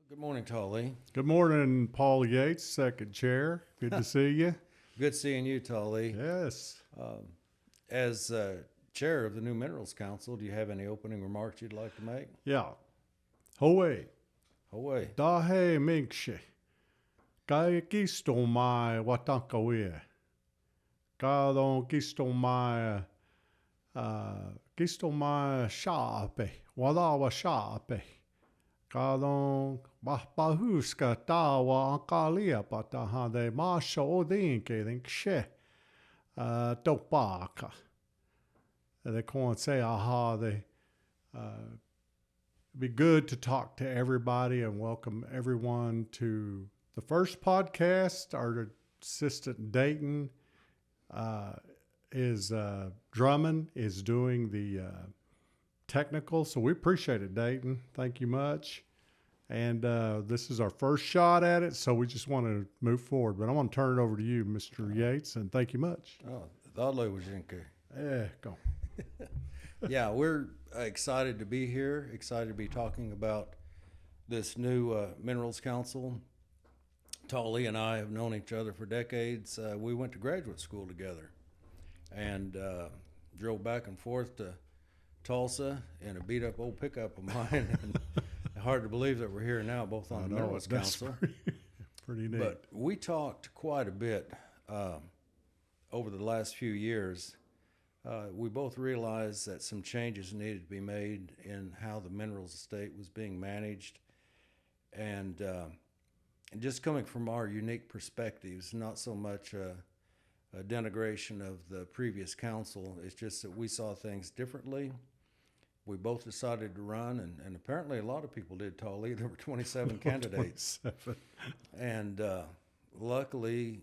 Good morning, Talee. Good morning, Paul Yates, second chair. Good to see you. Good seeing you, Talee. Yes. As chair of the new Minerals Council, do you have any opening remarks you'd like to make? Yeah. Howe. Away. Dahe minkshe. Kai kisto mai watankawe. Kadon kisto mai shaape. Wadawa shaape. Kadon bahuska tawa ankalia pataha de masha odinke dinkshe. Topaka. They can't say aha. They it'd be good to talk to everybody and welcome everyone to the first podcast. Our assistant Dayton is Drummond is doing the technical, so we appreciate it, Dayton. Thank you much. And this is our first shot at it, so we just want to move forward. But I want to turn it over to you, Mr. Yates, and thank you much. Oh, Talee was in here. Yeah, go. Yeah, we're excited to be here, excited to be talking about this new Minerals Council. Talee and I have known each other for decades. We went to graduate school together and drove back and forth to Tulsa in a beat-up old pickup of mine. And hard to believe that we're here now, both on the Minerals Council. Pretty neat. But we talked quite a bit over the last few years. We both realized that some changes needed to be made in how the minerals estate was being managed. And just coming from our unique perspectives, not so much a denigration of the previous council, it's just that we saw things differently. We both decided to run, and apparently a lot of people did, Talee. There were 27 candidates. 27. And luckily,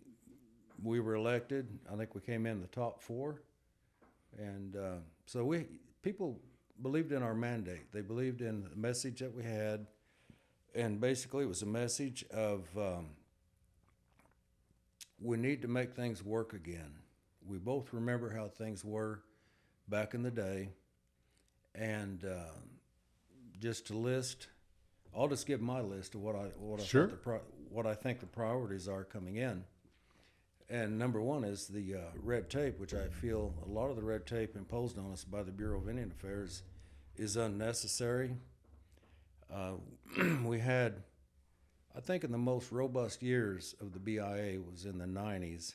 we were elected. I think we came in the top 4. And so people believed in our mandate. They believed in the message that we had. And basically, it was a message of we need to make things work again. We both remember how things were back in the day. And just to list, I'll just give my list of Sure. what I think the priorities are coming in. And number one is the red tape, which I feel a lot of the red tape imposed on us by the Bureau of Indian Affairs is unnecessary. We had, I think, in the most robust years of the BIA was in the 90s.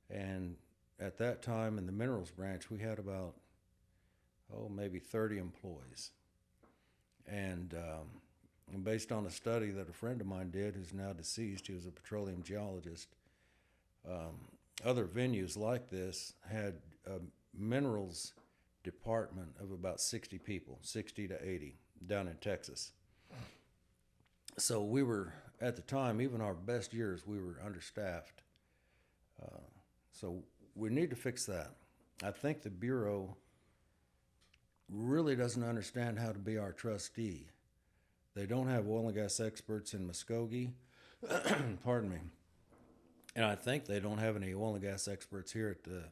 And at that time in the minerals branch, we had about maybe 30 employees. And based on a study that a friend of mine did, who's now deceased, he was a petroleum geologist, other venues like this had a minerals department of about 60 people, 60 to 80, down in Texas. So we were, at the time, even our best years, we were understaffed. So we need to fix that. I think the Bureau really doesn't understand how to be our trustee. They don't have oil and gas experts in Muskogee. Pardon me. And I think they don't have any oil and gas experts here at the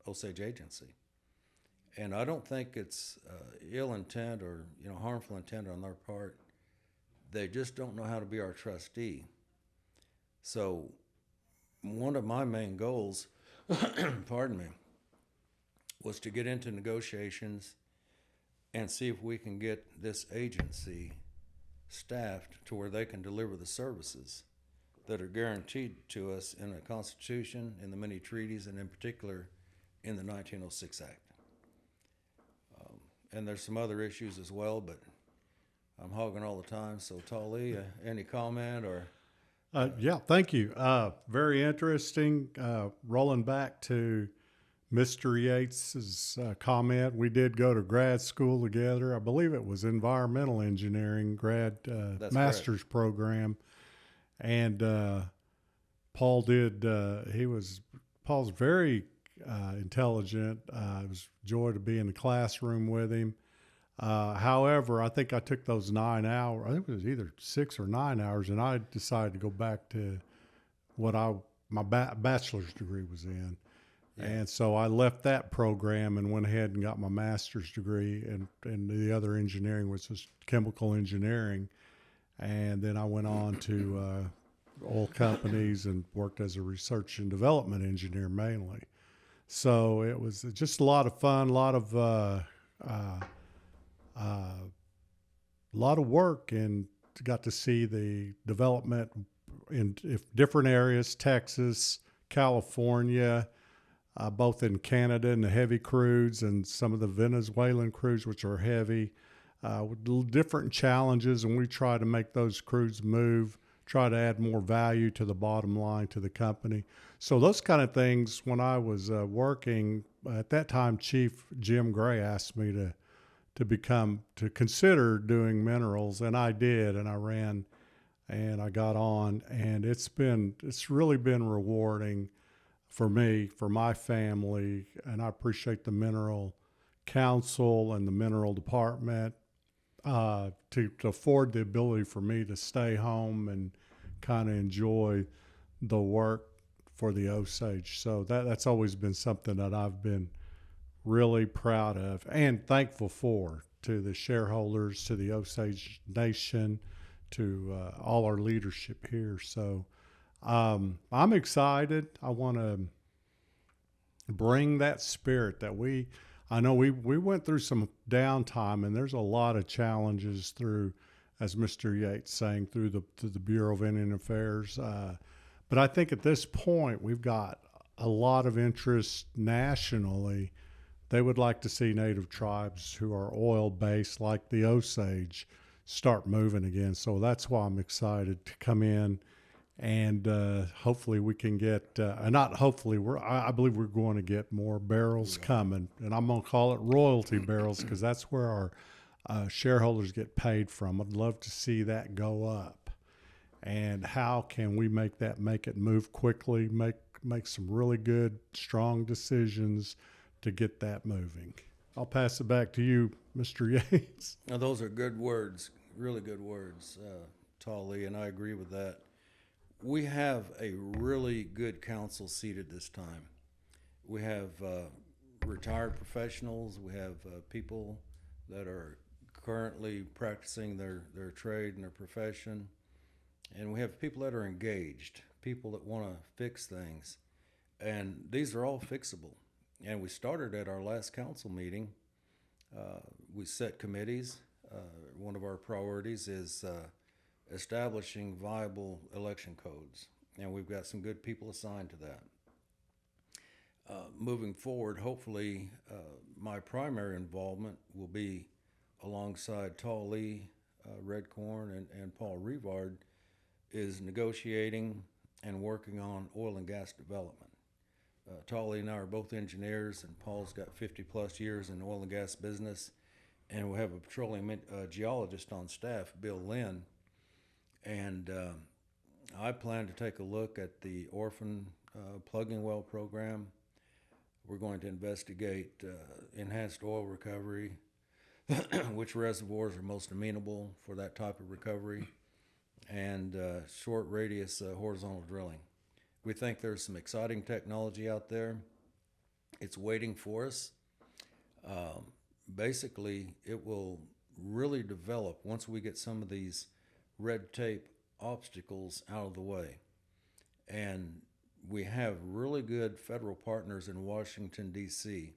Osage Agency. And I don't think it's ill intent or harmful intent on their part. They just don't know how to be our trustee. So one of my main goals, pardon me, was to get into negotiations and see if we can get this agency staffed to where they can deliver the services that are guaranteed to us in the Constitution, in the many treaties, and in particular in the 1906 Act. And there's some other issues as well, but I'm hogging all the time. So Talee, any comment or? Yeah, thank you. Very interesting. Rolling back to Mr. Yates's comment, we did go to grad school together. I believe it was environmental engineering grad master's program. And Paul did, Paul's very intelligent. It was a joy to be in the classroom with him. However, I think I took those 9 hours, I think it was either 6 or 9 hours, and I decided to go back to what my bachelor's degree was in. Yeah. And so I left that program and went ahead and got my master's degree in the other engineering, which was chemical engineering. And then I went on to oil companies and worked as a research and development engineer mainly. So it was just a lot of fun, a lot of work, and got to see the development in different areas, Texas, California, both in Canada and the heavy crudes and some of the Venezuelan crudes, which are heavy, with different challenges. And we try to make those crudes move, try to add more value to the bottom line to the company. So those kind of things, when I was working, at that time, Chief Jim Gray asked me to consider doing minerals, and I did, and I ran and I got on, and it's really been rewarding for me, for my family, and I appreciate the Mineral Council and the Mineral Department to afford the ability for me to stay home and kind of enjoy the work for the Osage. So that's always been something that I've been really proud of and thankful for, to the shareholders, to the Osage Nation, to all our leadership here. So I'm excited. I want to bring that spirit that I know we went through some downtime, and there's a lot of challenges through, as Mr. Yates saying, through the Bureau of Indian Affairs. But I think at this point we've got a lot of interest nationally. They would like to see Native tribes who are oil-based, like the Osage, start moving again. So that's why I'm excited to come in, and hopefully we can get, not hopefully, I believe we're going to get more barrels coming, and I'm going to call it royalty barrels, because that's where our shareholders get paid from. I'd love to see that go up. And how can we make it move quickly, make some really good, strong decisions to get that moving. I'll pass it back to you, Mr. Yates. Now, those are good words, really good words, Talee, and I agree with that. We have a really good council seated this time. We have retired professionals. We have people that are currently practicing their trade and their profession. And we have people that are engaged, people that want to fix things. And these are all fixable. And we started at our last council meeting. We set committees. One of our priorities is establishing viable election codes. And we've got some good people assigned to that. Moving forward, hopefully, my primary involvement will be alongside Talee, Redcorn, and Paul Rivard, is negotiating and working on oil and gas development. Talee and I are both engineers, and Paul's got 50 plus years in oil and gas business, and we have a petroleum geologist on staff, Bill Lynn, and I plan to take a look at the orphan plugging well program. We're going to investigate enhanced oil recovery, which reservoirs are most amenable for that type of recovery, and short radius horizontal drilling. We think there's some exciting technology out there. It's waiting for us. Basically, it will really develop once we get some of these red tape obstacles out of the way. And we have really good federal partners in Washington, D.C.,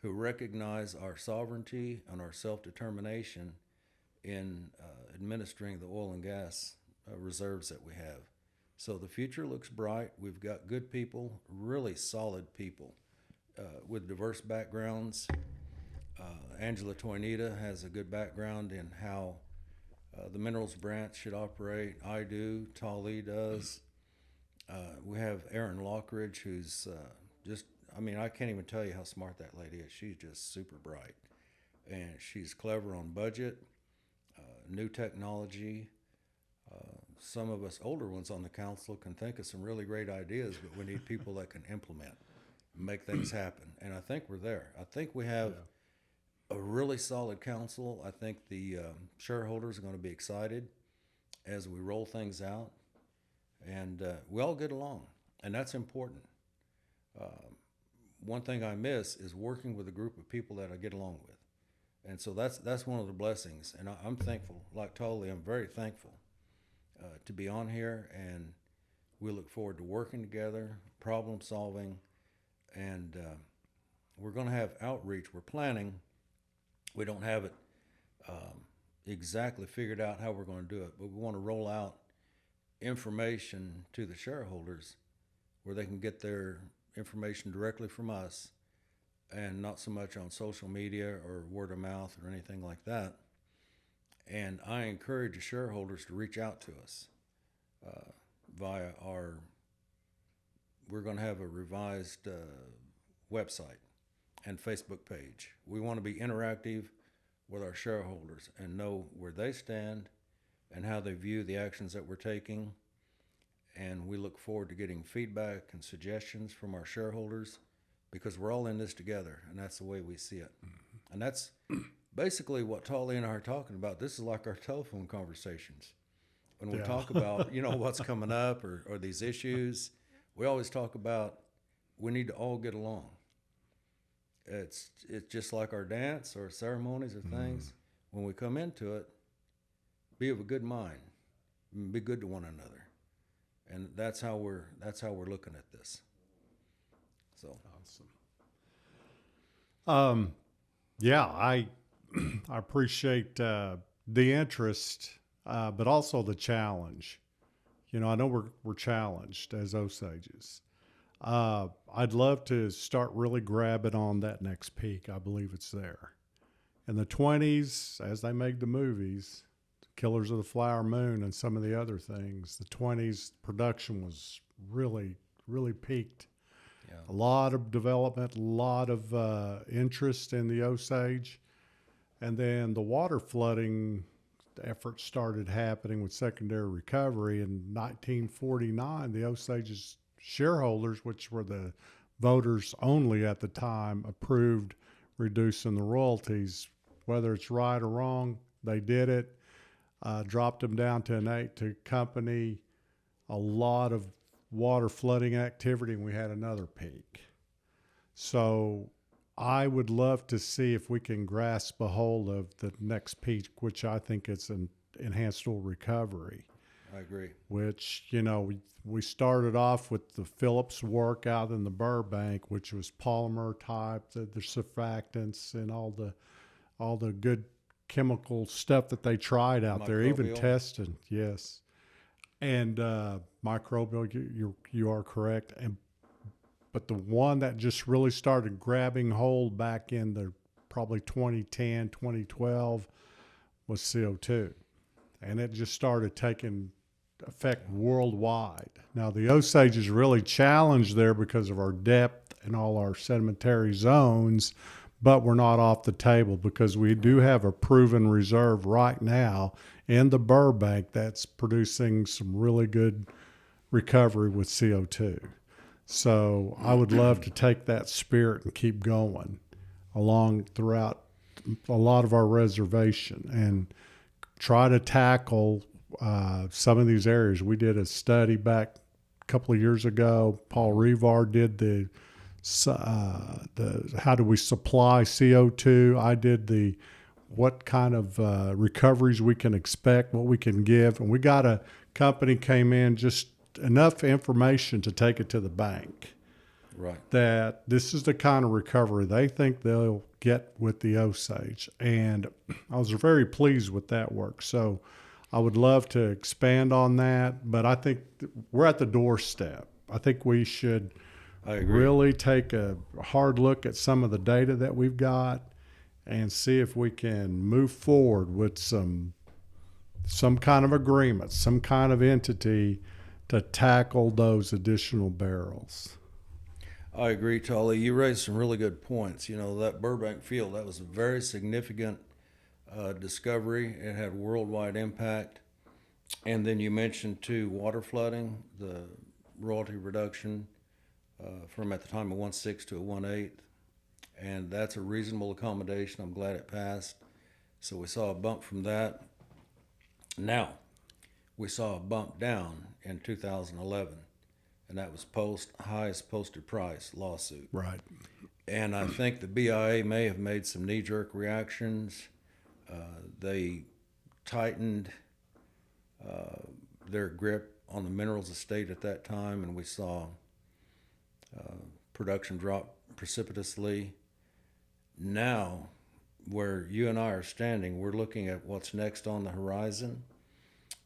who recognize our sovereignty and our self-determination in administering the oil and gas reserves that we have. So the future looks bright. We've got good people, really solid people with diverse backgrounds. Angela Toynita has a good background in how the minerals branch should operate. I do. Talee does. We have Erin Lockridge, who's I can't even tell you how smart that lady is. She's just super bright. And she's clever on budget, new technology. Some of us older ones on the council can think of some really great ideas, but we need people that can implement and make things happen. And I think we're there. I think we have a really solid council. I think the shareholders are going to be excited as we roll things out. And we all get along, and that's important. one thing I miss is working with a group of people that I get along with. And so that's one of the blessings. And I'm thankful, like Talee, I'm very thankful to be on here. And we look forward to working together, problem solving, and we're going to have outreach. We're planning. We don't have it exactly figured out how we're going to do it, but we want to roll out information to the shareholders where they can get their information directly from us and not so much on social media or word of mouth or anything like that. And I encourage the shareholders to reach out to us via we're going to have a revised website and Facebook page. We want to be interactive with our shareholders and know where they stand and how they view the actions that we're taking. And we look forward to getting feedback and suggestions from our shareholders because we're all in this together, and that's the way we see it. Mm-hmm. And that's basically what Talee and I are talking about. This is like our telephone conversations. When we talk about, what's coming up or these issues, we always talk about we need to all get along. It's just like our dance or ceremonies or things. When we come into it, be of a good mind, be good to one another. And that's how we're looking at this. So awesome. I appreciate the interest, but also the challenge. I know we're challenged as Osages. I'd love to start really grabbing on that next peak. I believe it's there. In the 20s, as they made the movies, Killers of the Flower Moon and some of the other things, the 20s production was really, really peaked. Yeah. A lot of development, a lot of interest in the Osage. And then the water flooding efforts started happening with secondary recovery. In 1949, the Osage's shareholders, which were the voters only at the time, approved reducing the royalties. Whether it's right or wrong, they did it. Dropped them down to an 8 to company, a lot of water flooding activity, and we had another peak. So I would love to see if we can grasp a hold of the next peak, which I think is an enhanced oil recovery. I agree. Which, we started off with the Phillips work out in the Burbank, which was polymer type, the surfactants and all the good chemical stuff that they tried out there, even testing. Yes. And microbial, you are correct. But the one that just really started grabbing hold back in the probably 2010, 2012 was CO2. And it just started taking effect worldwide. Now, the Osage is really challenged there because of our depth and all our sedimentary zones, but we're not off the table because we do have a proven reserve right now in the Burbank that's producing some really good recovery with CO2. So I would love to take that spirit and keep going along throughout a lot of our reservation and try to tackle some of these areas. We did a study back a couple of years ago. Paul Revar did the how do we supply CO2. I did the what kind of recoveries we can expect, what we can give. And we got a company came in, just enough information to take it to the bank. Right. That this is the kind of recovery they think they'll get with the Osage. And I was very pleased with that work. So I would love to expand on that, but I think we're at the doorstep. I think we should really take a hard look at some of the data that we've got and see if we can move forward with some kind of agreement, some kind of entity to tackle those additional barrels. I agree, Talee. You raised some really good points. That Burbank field, that was a very significant discovery. It had worldwide impact. And then you mentioned, too, water flooding, the royalty reduction from at the time a 1/6 to a 1/8. And that's a reasonable accommodation. I'm glad it passed. So we saw a bump from that. Now, we saw a bump down in 2011. and that was highest posted price lawsuit. Right. And I think the BIA may have made some knee-jerk reactions. They tightened their grip on the minerals estate at that time, and we saw production drop precipitously. Now, where you and I are standing, we're looking at what's next on the horizon,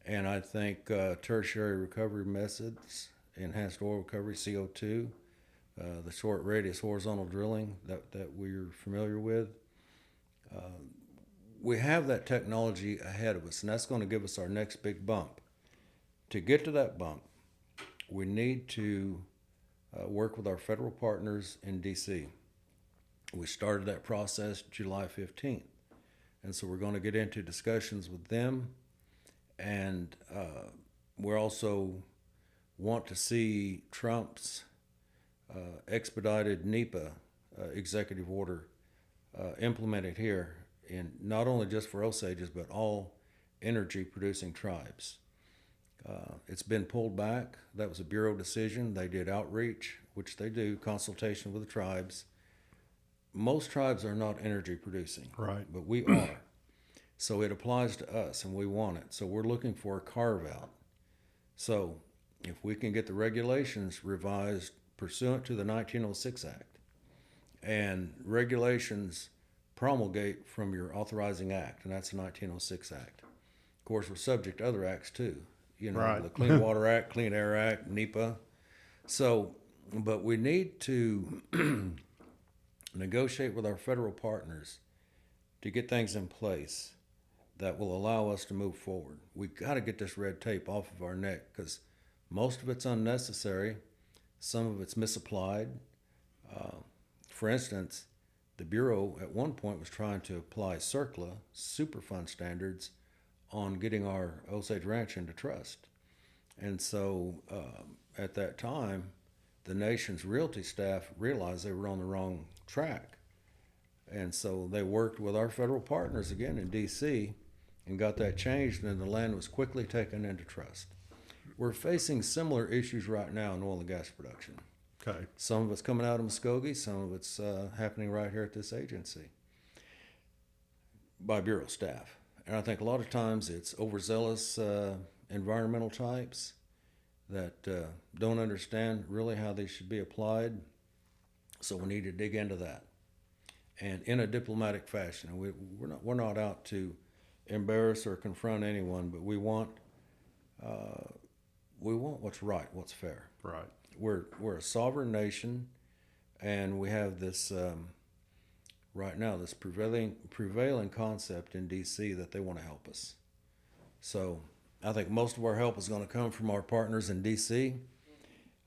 and I think tertiary recovery methods, enhanced oil recovery, CO2, the short radius horizontal drilling that we're familiar with, we have that technology ahead of us, and that's going to give us our next big bump. To get to that bump, we need to work with our federal partners in D.C. We started that process July 15th, and so we're going to get into discussions with them, and we also want to see Trump's expedited NEPA executive order implemented here, in not only just for Osages, but all energy-producing tribes. It's been pulled back. That was a Bureau decision. They did outreach, which they do, consultation with the tribes. Most tribes are not energy-producing, Right. but we are. So it applies to us, and we want it. So we're looking for a carve-out. So if we can get the regulations revised pursuant to the 1906 Act, and regulations promulgate from your authorizing act, and that's the 1906 Act. Of course, we're subject to other acts too, Right. the Clean Water Act, Clean Air Act, NEPA. So, but we need to negotiate with our federal partners to get things in place that will allow us to move forward. We've got to get this red tape off of our neck, because most of it's unnecessary, some of it's misapplied. For instance, the Bureau at one point was trying to apply CERCLA, Superfund standards, on getting our Osage Ranch into trust. And so at that time, the nation's realty staff realized they were on the wrong track. And so they worked with our federal partners again in D.C. and got that changed, and the land was quickly taken into trust. We're facing similar issues right now in oil and gas production. Okay. Some of it's coming out of Muskogee, some of it's happening right here at this agency by Bureau staff. And I think a lot of times it's overzealous environmental types that don't understand really how they should be applied. So we need to dig into that, and in a diplomatic fashion. We're not out to embarrass or confront anyone, but we want what's right, what's fair. Right. We're a sovereign nation, and we have this right now this prevailing concept in D.C. that they want to help us. So I think most of our help is going to come from our partners in D.C.,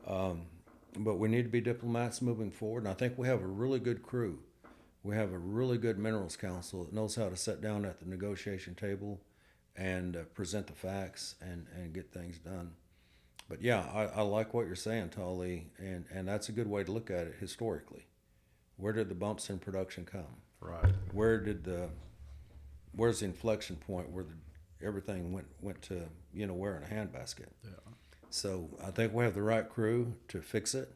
but we need to be diplomats moving forward, and I think we have a really good crew. We have a really good Minerals Council that knows how to sit down at the negotiation table and present the facts and get things done. But yeah, I like what you're saying, Talee, and that's a good way to look at it historically. Where did the bumps in production come? Right. Where's the inflection point where everything went to wearing a handbasket? Yeah. So I think we have the right crew to fix it,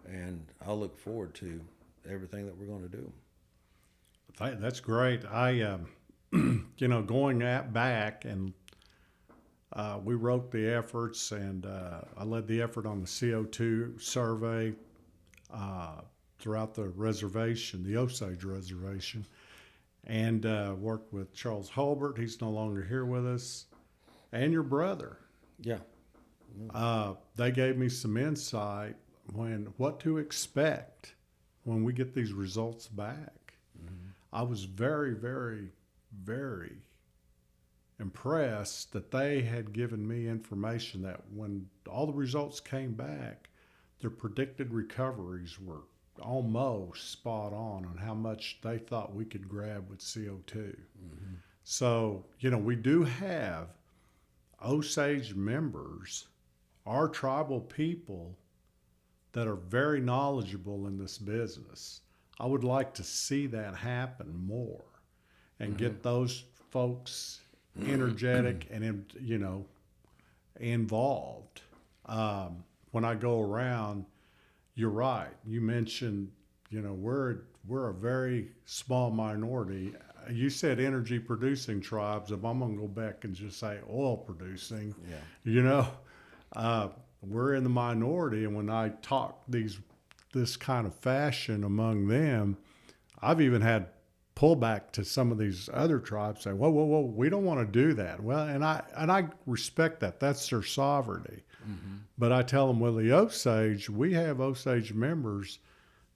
and I'll look forward to everything that we're going to do. That's great. I, going back, and we wrote the efforts, and I led the effort on the CO2 survey throughout the reservation, the Osage Reservation, and worked with Charles Hulbert. He's no longer here with us, and your brother. Yeah. They gave me some insight what to expect when we get these results back. Mm-hmm. I was very, very, very impressed that they had given me information that when all the results came back, their predicted recoveries were almost spot on how much they thought we could grab with CO2. Mm-hmm. So, we do have Osage members, our tribal people, that are very knowledgeable in this business. I would like to see that happen more and get those folks energetic and, involved. when I go around, you're right. You mentioned, we're a very small minority. You said energy producing tribes. If I'm going to go back and just say oil producing, Yeah. We're in the minority. And when I talk this kind of fashion among them, I've even had pullback to some of these other tribes say, whoa, we don't want to do that. Well, and I respect that. That's their sovereignty. Mm-hmm. But I tell them, well, the Osage, we have Osage members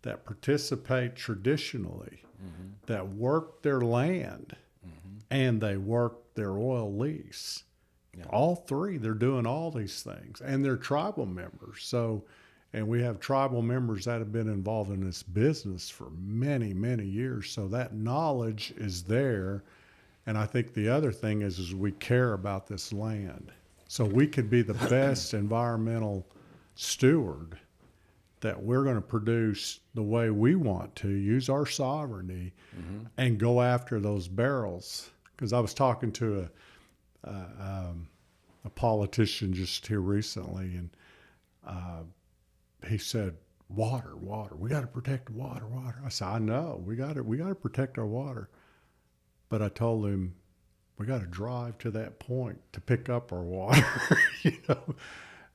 that participate traditionally, Mm-hmm. that work their land, Mm-hmm. and they work their oil lease. Yeah. All three, they're doing all these things, and they're tribal members. So, and we have tribal members that have been involved in this business for many, many years. So that knowledge is there. And I think the other thing is we care about this land. So we could be the best environmental steward, that we're going to produce the way we want to, use our sovereignty, Mm-hmm. and go after those barrels. Because I was talking to a politician just here recently, and he said, water. We got to protect water. I said, I know. We got to protect our water. But I told him, we got to drive to that point to pick up our water,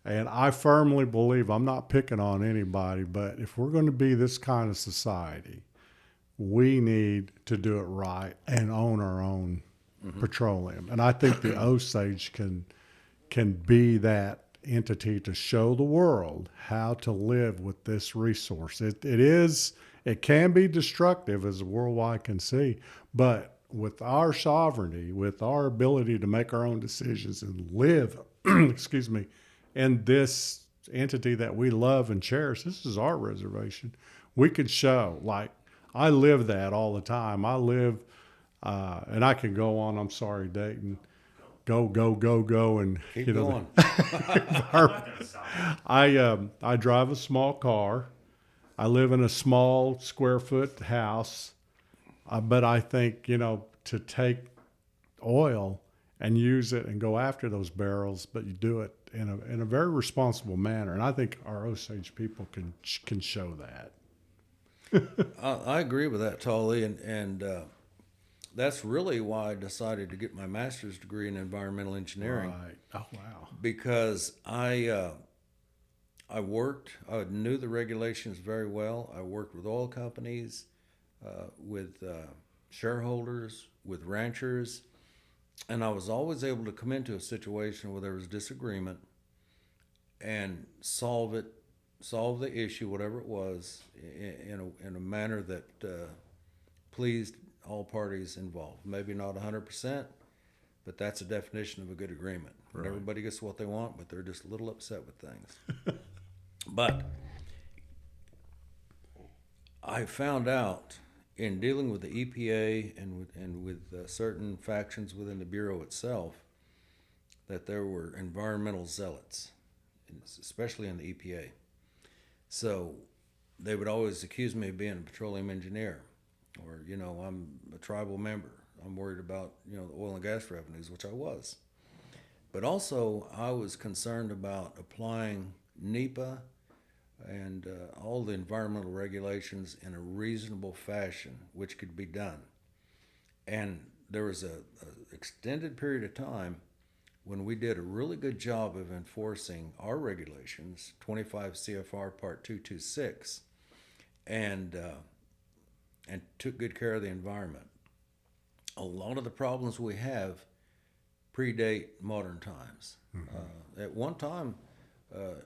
And I firmly believe, I'm not picking on anybody, but if we're going to be this kind of society, we need to do it right and own our own petroleum. And I think the Osage can be that entity to show the world how to live with this resource. It can be destructive, as the worldwide can see, but with our sovereignty, with our ability to make our own decisions and live, excuse me, in this entity that we love and cherish, this is our reservation. We could show, like, I live that all the time. I live, and I can go on. I'm sorry, Dayton. Go, and Keep going. I drive a small car. I live in a small square foot house, but I think to take oil and use it and go after those barrels, but you do it in a very responsible manner, and I think our Osage people can show that. I agree with that, Talee, and that's really why I decided to get my master's degree in environmental engineering. Right. Oh, wow. Because I knew the regulations very well. I worked with oil companies, with shareholders, with ranchers, and I was always able to come into a situation where there was disagreement and solve the issue, whatever it was, in a manner that pleased all parties involved. Maybe not 100%, but that's a definition of a good agreement. Right. And everybody gets what they want, but they're just a little upset with things. But I found out in dealing with the EPA and with certain factions within the Bureau itself that there were environmental zealots, especially in the EPA. So they would always accuse me of being a petroleum engineer, or, I'm a tribal member. I'm worried about, the oil and gas revenues, which I was. But also I was concerned about applying NEPA and all the environmental regulations in a reasonable fashion, which could be done. And there was a extended period of time when we did a really good job of enforcing our regulations, 25 CFR Part 226, and took good care of the environment. A lot of the problems we have predate modern times. Mm-hmm. At one time,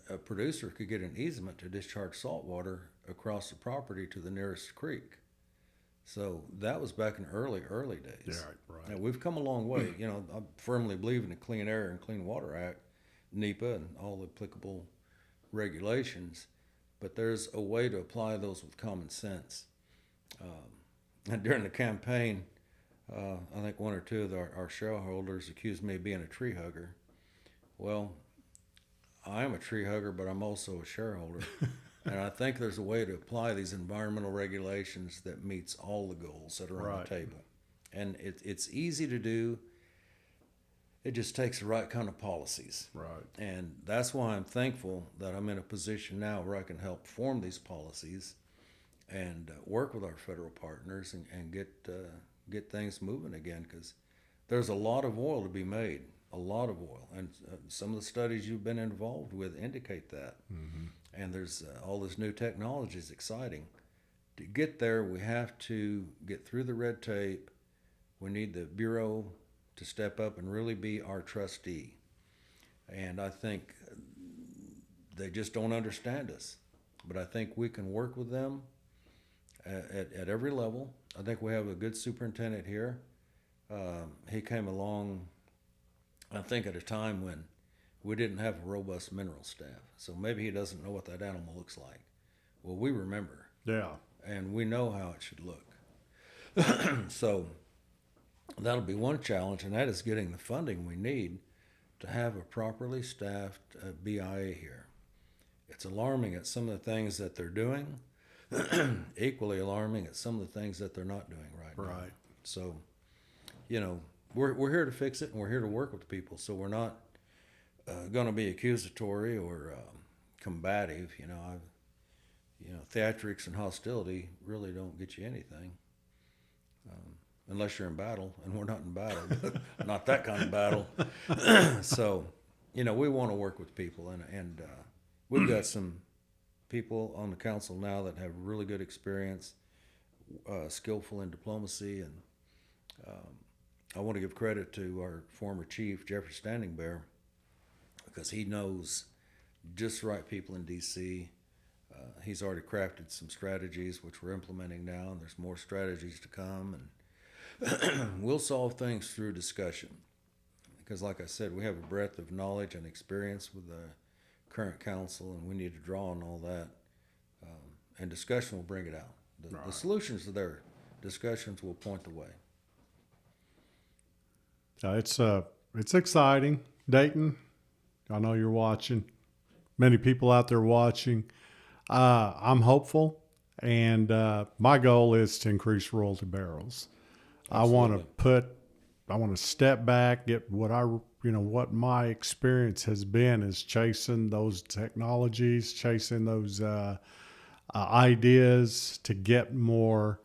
a producer could get an easement to discharge salt water across the property to the nearest creek. So that was back in early days. Yeah, right. Now, we've come a long way. I firmly believe in the Clean Air and Clean Water Act, NEPA, and all the applicable regulations, but there's a way to apply those with common sense. And during the campaign, I think one or two of our shareholders accused me of being a tree hugger. Well, I am a tree hugger, but I'm also a shareholder. And I think there's a way to apply these environmental regulations that meets all the goals that are on the table. And it's easy to do. It just takes the right kind of policies. Right. And that's why I'm thankful that I'm in a position now where I can help form these policies and work with our federal partners and get things moving again, because there's a lot of oil to be made, a lot of oil. And some of the studies you've been involved with indicate that. Mm-hmm. And there's all this new technology is exciting. To get there, we have to get through the red tape. We need the Bureau to step up and really be our trustee. And I think they just don't understand us. But I think we can work with them at every level. I think we have a good superintendent here. He came along, I think, at a time when we didn't have a robust mineral staff. So maybe he doesn't know what that animal looks like. Well, we remember. Yeah. And we know how it should look. So that'll be one challenge, and that is getting the funding we need to have a properly staffed BIA here. It's alarming at some of the things that they're doing, equally alarming at some of the things that they're not doing right now. Right. So, we're here to fix it, and we're here to work with people. So we're not going to be accusatory or combative. Theatrics and hostility really don't get you anything. Unless you're in battle, and we're not in battle, not that kind of battle. So, we want to work with people, and we've got some people on the council now that have really good experience, skillful in diplomacy, and I want to give credit to our former chief, Jeffrey Standing Bear, because he knows just the right people in D.C. He's already crafted some strategies, which we're implementing now, and there's more strategies to come, and we'll solve things through discussion, because like I said, we have a breadth of knowledge and experience with the current council, and we need to draw on all that, and discussion will bring it out. The solutions are there. Discussions will point the way. It's exciting. Dayton, I know you're watching. Many people out there watching. I'm hopeful, and my goal is to increase royalty barrels. Absolutely. I want to step back, get what my experience has been is chasing those technologies, chasing those ideas to get more.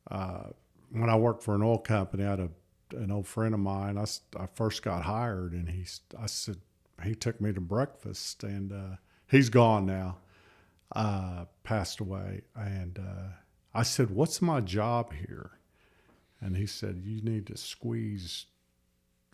When I worked for an oil company, I had an old friend of mine. I first got hired, and he took me to breakfast, and he's gone now, passed away. And I said, "What's my job here?" And he said, "You need to squeeze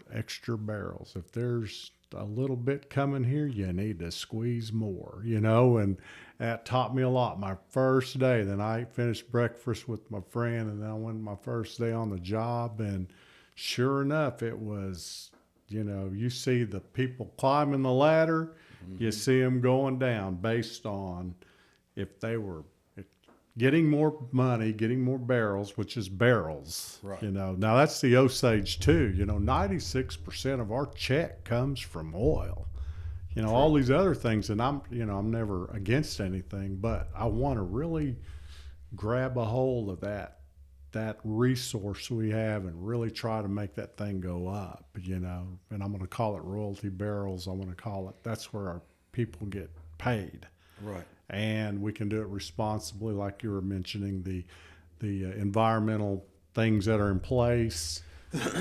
extra barrels. If there's a little bit coming here, you need to squeeze more," and that taught me a lot. My first day, then I finished breakfast with my friend, and then I went my first day on the job, and sure enough, it was, you see the people climbing the ladder, you see them going down based on if they were getting more money, getting more barrels, which is barrels. Right. Now that's the Osage too. 96% of our check comes from oil. True. All these other things, and I'm never against anything, but I want to really grab a hold of that resource we have and really try to make that thing go up, and I'm going to call it royalty barrels. I want to call it, that's where our people get paid. Right. And we can do it responsibly, like you were mentioning, the environmental things that are in place.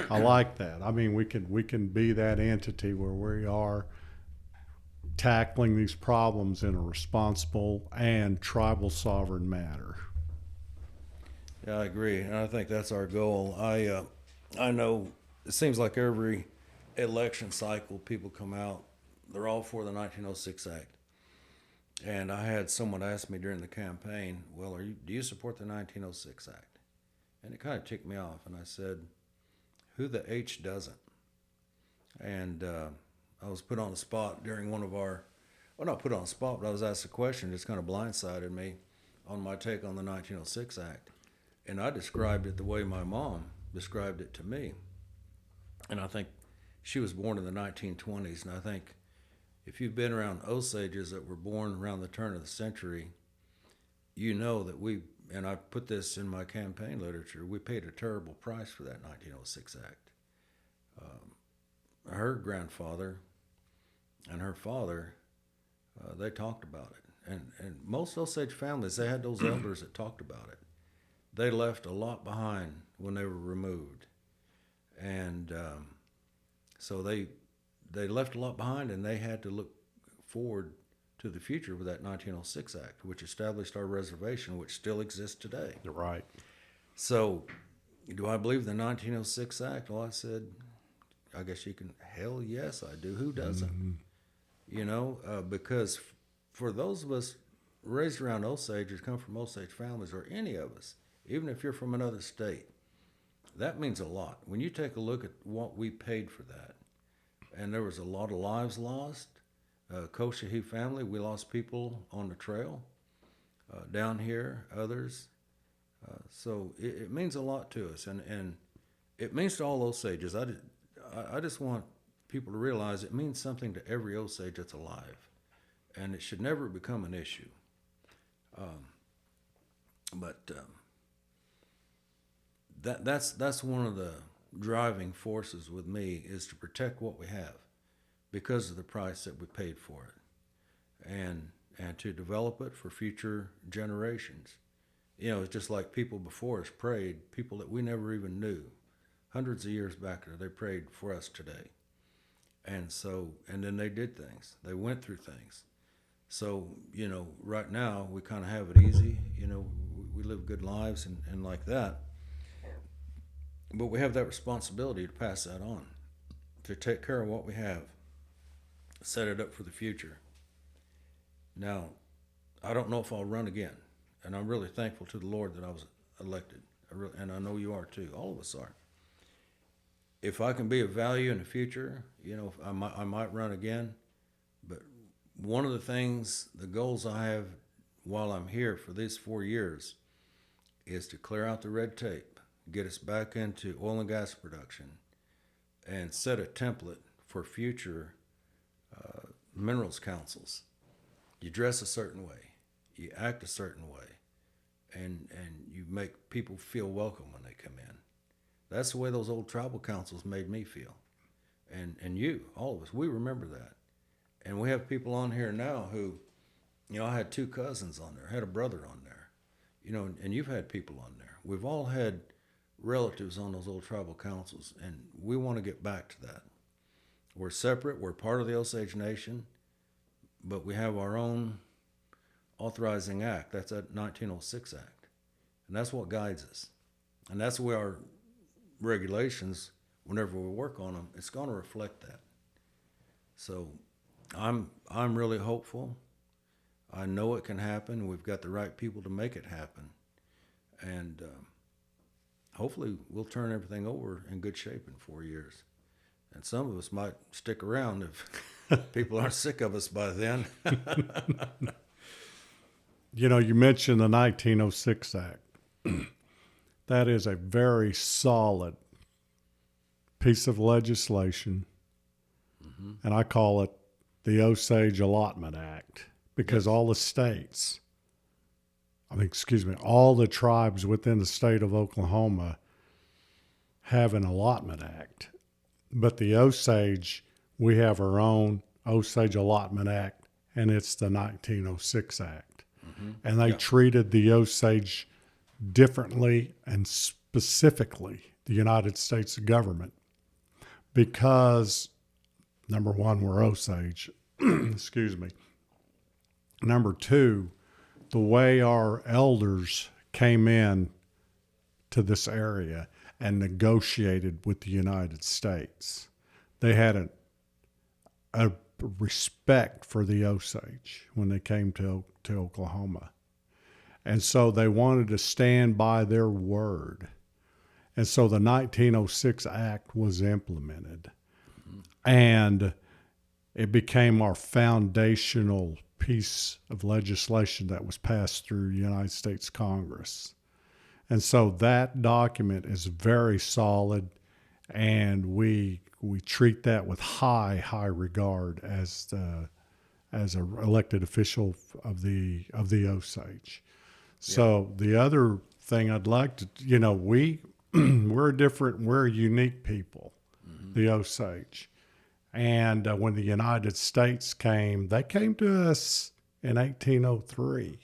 I like that. I mean, we can be that entity where we are tackling these problems in a responsible and tribal sovereign manner. Yeah, I agree, and I think that's our goal. I know it seems like every election cycle, people come out, they're all for the 1906 Act. And I had someone ask me during the campaign, "Well, do you support the 1906 Act?" And it kind of ticked me off, and I said, "Who the H doesn't?" And I was put on the spot during one of our, well, not put on the spot, but I was asked a question, just kind of blindsided me on my take on the 1906 Act. And I described it the way my mom described it to me. And I think she was born in the 1920s, and I think if you've been around Osages that were born around the turn of the century, you know that and I put this in my campaign literature, we paid a terrible price for that 1906 Act. her grandfather and her father, they talked about it. And most Osage families, they had those elders that talked about it. They left a lot behind when they were removed. And so they left a lot behind, and they had to look forward to the future with that 1906 Act, which established our reservation, which still exists today. You're right. So, do I believe the 1906 Act? Well, I said, I guess you can. Hell yes, I do. Who doesn't? Mm-hmm. Because for those of us raised around Osages, come from Osage families, or any of us, even if you're from another state, that means a lot. When you take a look at what we paid for that, and there was a lot of lives lost. Koshahee family, we lost people on the trail down here, others. So it means a lot to us, and it means to all Osages. I just want people to realize it means something to every Osage that's alive, and it should never become an issue. That's one of the driving forces with me, is to protect what we have because of the price that we paid for it, and to develop it for future generations. It's just like people before us prayed, people that we never even knew, hundreds of years back there, they prayed for us today. And then they did things. They went through things. So, right now we kind of have it easy. We live good lives and like that. But we have that responsibility to pass that on, to take care of what we have, set it up for the future. Now, I don't know if I'll run again, and I'm really thankful to the Lord that I was elected, and I know you are too. All of us are. If I can be of value in the future, I might run again. But one of the things, the goals I have while I'm here for these 4 years, is to clear out the red tape, get us back into oil and gas production, and set a template for future minerals councils. You dress a certain way, you act a certain way, and you make people feel welcome when they come in. That's the way those old tribal councils made me feel. And you, all of us, we remember that. And we have people on here now who, I had 2 cousins on there, had a brother on there, and you've had people on there. We've all had relatives on those old tribal councils, and we want to get back to that. We're separate, we're part of the Osage Nation, but we have our own authorizing act. That's that 1906 Act. And that's what guides us. And that's where our regulations, whenever we work on them, it's going to reflect that. So I'm really hopeful. I know it can happen. We've got the right people to make it happen. And hopefully we'll turn everything over in good shape in 4 years. And some of us might stick around if people aren't sick of us by then. You mentioned the 1906 Act. That is a very solid piece of legislation, and I call it the Osage Allotment Act, because all the states, all the tribes within the state of Oklahoma have an allotment act. But the Osage, we have our own Osage Allotment Act, and it's the 1906 Act. And they treated the Osage differently, and specifically the United States government, because, number one, we're Osage. Excuse me. Number two, the way our elders came in to this area and negotiated with the United States. They had a respect for the Osage when they came to Oklahoma. And so they wanted to stand by their word. And so the 1906 Act was implemented. And it became our foundational piece of legislation that was passed through the United States Congress. And so that document is very solid, and we treat that with high regard as an elected official of the Osage. So the other thing I'd like to, we're a unique people, the Osage. And when the United States came, they came to us in 1803.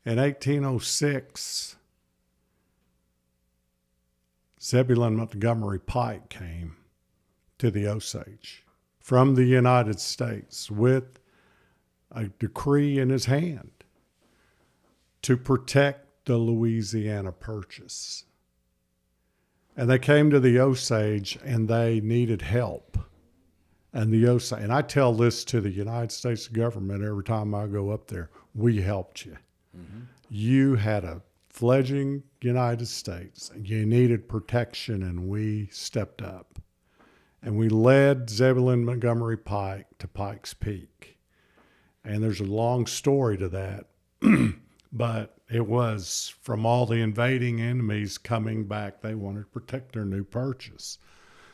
In 1806, Zebulon Montgomery Pike came to the Osage from the United States with a decree in his hand to protect the Louisiana Purchase. And they came to the Osage and they needed help. And and I tell this to the United States government every time I go up there, we helped you. Mm-hmm. You had a fledgling United States, and you needed protection, and we stepped up. And we led Zebulon Montgomery Pike to Pikes Peak. And there's a long story to that, but it was from all the invading enemies coming back. They wanted to protect their new purchase.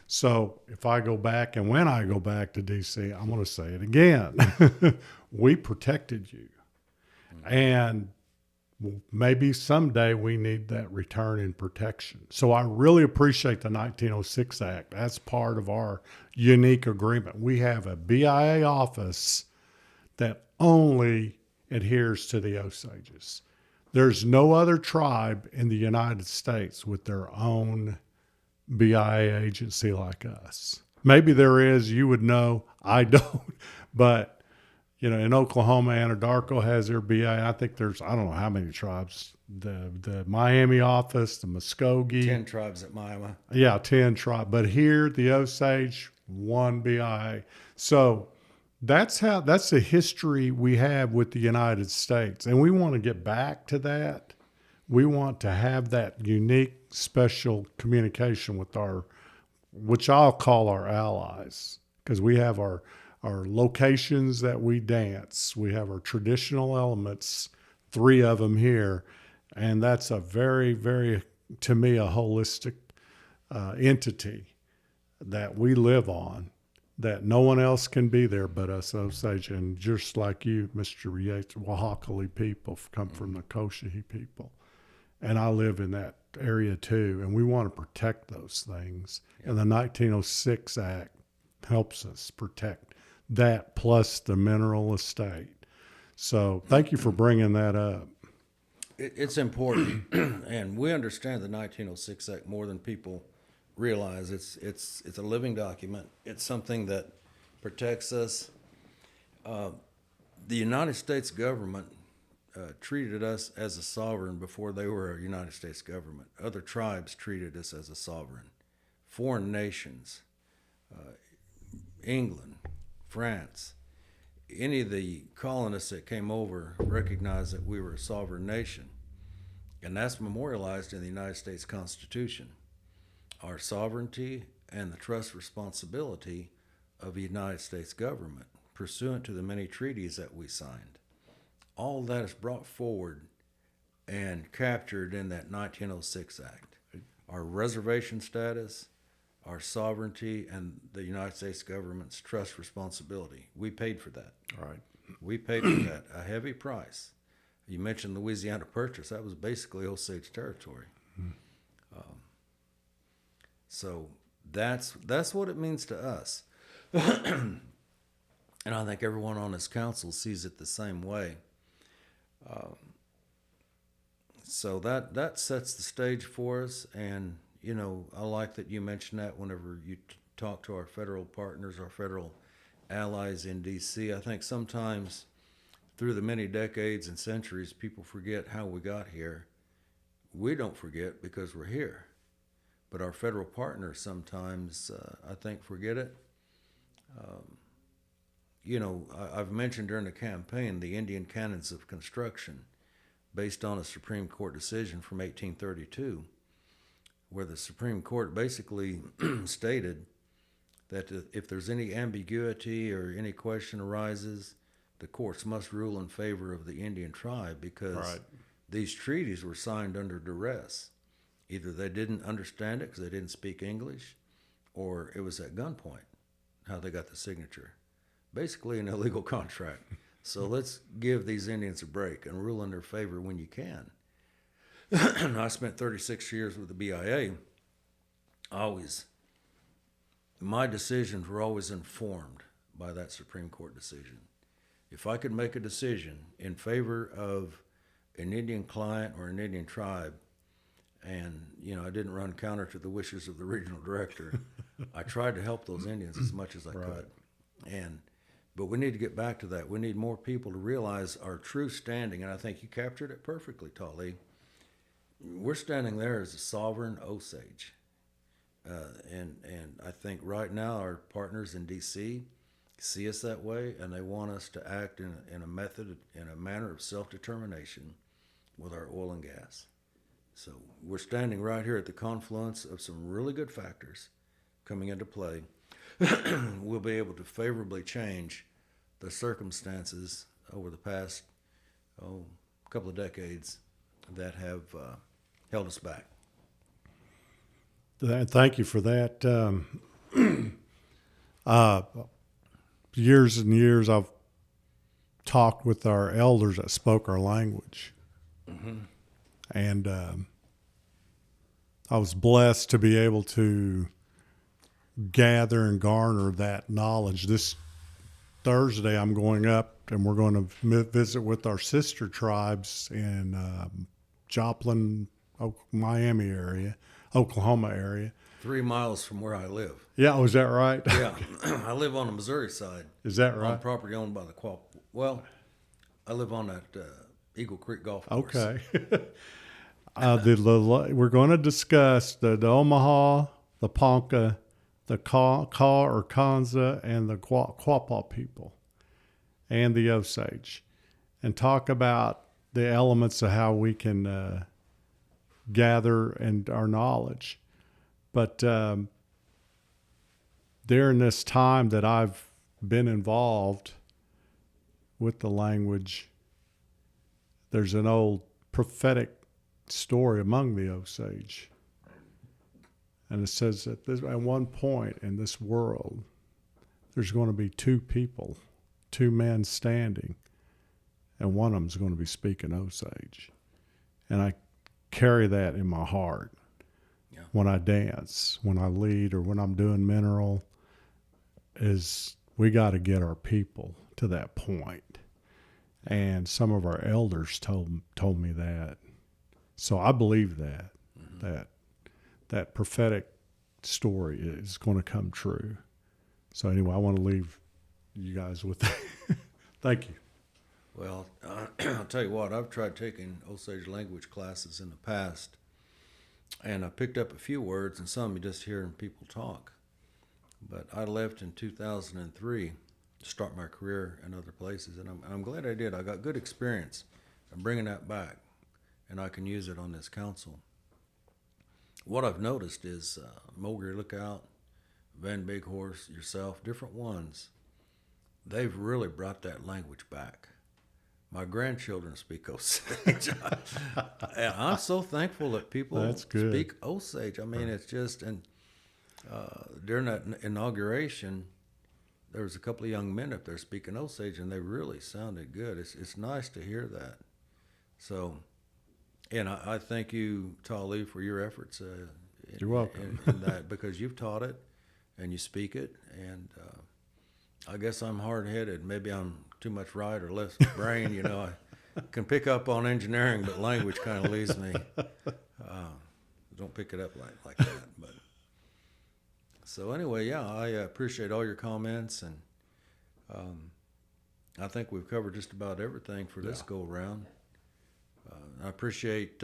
So if I go back, and when I go back to D.C., I'm going to say it again. We protected you. And maybe someday we need that return in protection. So I really appreciate the 1906 Act. That's part of our unique agreement. We have a BIA office that only adheres to the Osages. There's no other tribe in the United States with their own BIA agency like us. Maybe there is, you would know, I don't. But, you know, in Oklahoma, Anadarko has their BIA. I think there's, I don't know how many tribes. The Miami office, the Muskogee. 10 tribes at Miami. Yeah, 10 tribes. But here, the Osage, one BIA. So that's the history we have with the United States. And we want to get back to that. We want to have that unique, special communication with which I'll call our allies, because we have our locations that we dance. We have our traditional elements, 3 of them here. And that's a very, very, to me, a holistic entity that we live on, that no one else can be there but us Osage. And just like you, Mr. Yates, Wahakali people come from the Cochise people. And I live in that area too. And we want to protect those things. Yeah. And the 1906 Act helps us protect that, plus the mineral estate. So thank you for bringing that up. It's important. And we understand the 1906 Act more than people realize. It's a living document. It's something that protects us. The United States government treated us as a sovereign before they were a United States government. Other tribes treated us as a sovereign. Foreign nations, England, France, any of the colonists that came over recognized that we were a sovereign nation. And that's memorialized in the United States Constitution. Our sovereignty and the trust responsibility of the United States government, pursuant to the many treaties that we signed. All that is brought forward and captured in that 1906 Act. Our reservation status, our sovereignty, and the United States government's trust responsibility. We paid for that. All right. We paid for that, a heavy price. You mentioned Louisiana Purchase. That was basically Osage territory. So that's what it means to us. And I think everyone on this council sees it the same way. So that sets the stage for us. And, you know, I like that you mentioned that whenever you talk to our federal partners, our federal allies in D.C. I think sometimes through the many decades and centuries, people forget how we got here. We don't forget because we're here. But our federal partners sometimes, I think, forget it. You know, I've mentioned during the campaign the Indian canons of construction based on a Supreme Court decision from 1832, where the Supreme Court basically stated that if there's any ambiguity or any question arises, the courts must rule in favor of the Indian tribe because these treaties were signed under duress. Either they didn't understand it because they didn't speak English, or it was at gunpoint, how they got the signature. Basically an illegal contract. So let's give these Indians a break and rule in their favor when you can. I spent 36 years with the BIA. I always my decisions were always informed by that Supreme Court decision. If I could make a decision in favor of an Indian client or an Indian tribe, and I didn't run counter to the wishes of the regional director, I tried to help those Indians as much as I could. But we need to get back to that. We need more people to realize our true standing, and I think you captured it perfectly, Talee. We're standing there as a sovereign Osage. And I think right now our partners in D.C. see us that way, and they want us to act in a manner of self-determination with our oil and gas. So we're standing right here at the confluence of some really good factors coming into play. We'll be able to favorably change the circumstances over the past couple of decades that have held us back. Thank you for that. Years and years I've talked with our elders that spoke our language. Mm-hmm. And I was blessed to be able to gather and garner that knowledge. This Thursday I'm going up and we're going to visit with our sister tribes in Joplin, Miami area, Oklahoma area. 3 miles from where I live. Yeah, is that right? Yeah, I live on the Missouri side. Is that right? On property owned by the Well, I live on that Eagle Creek Golf Course. Okay. We're going to discuss the Omaha, the Ponca, the Kaw or Kanza, and the Quapaw people, and the Osage, and talk about the elements of how we can gather and our knowledge. But during this time that I've been involved with the language, there's an old prophetic story among the Osage. And it says that at one point in this world, there's going to be two people, two men standing, and one of them's going to be speaking Osage. And I carry that in my heart when I dance, when I lead, or when I'm doing mineral, is we got to get our people to that point. And some of our elders told me that. So I believe that, that prophetic story is going to come true. So anyway, I want to leave you guys with that. Thank you. Well, I'll tell you what, I've tried taking Osage language classes in the past, and I picked up a few words, and some you just hearing people talk. But I left in 2003 to start my career in other places, and I'm glad I did. I got good experience. I'm bringing that back, and I can use it on this council. What I've noticed is Mulgrew Lookout, Van Big Horse, yourself, different ones, they've really brought that language back. My grandchildren speak Osage. And I'm so thankful that people speak Osage. I mean, it's just, and during that inauguration, there was a couple of young men up there speaking Osage, and they really sounded good. It's nice to hear that. So, and I thank you, Talee, for your efforts. You're welcome. In that, because you've taught it, and you speak it, and I guess I'm hard-headed. Maybe I'm too much right or less brain. I can pick up on engineering, but language kind of leaves me. Don't pick it up like that. But so anyway, yeah, I appreciate all your comments, and I think we've covered just about everything for this go-around. I appreciate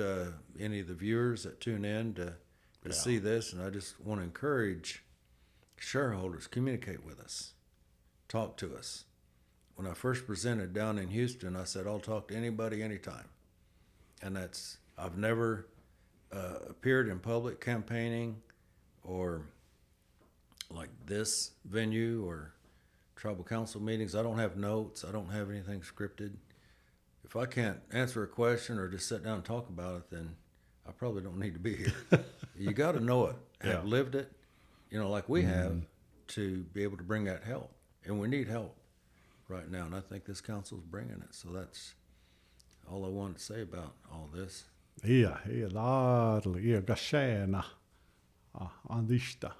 any of the viewers that tune in to see this, and I just want to encourage shareholders, communicate with us. Talk to us. When I first presented down in Houston, I said, I'll talk to anybody, anytime. And I've never appeared in public campaigning or like this venue or tribal council meetings. I don't have notes. I don't have anything scripted. If I can't answer a question or just sit down and talk about it, then I probably don't need to be here. You got to know it, have lived it, like we have, to be able to bring that help. And we need help right now, and I think this council's bringing it. So that's all I wanted to say about all this. Iya, ladli, iya, gashena, andishta.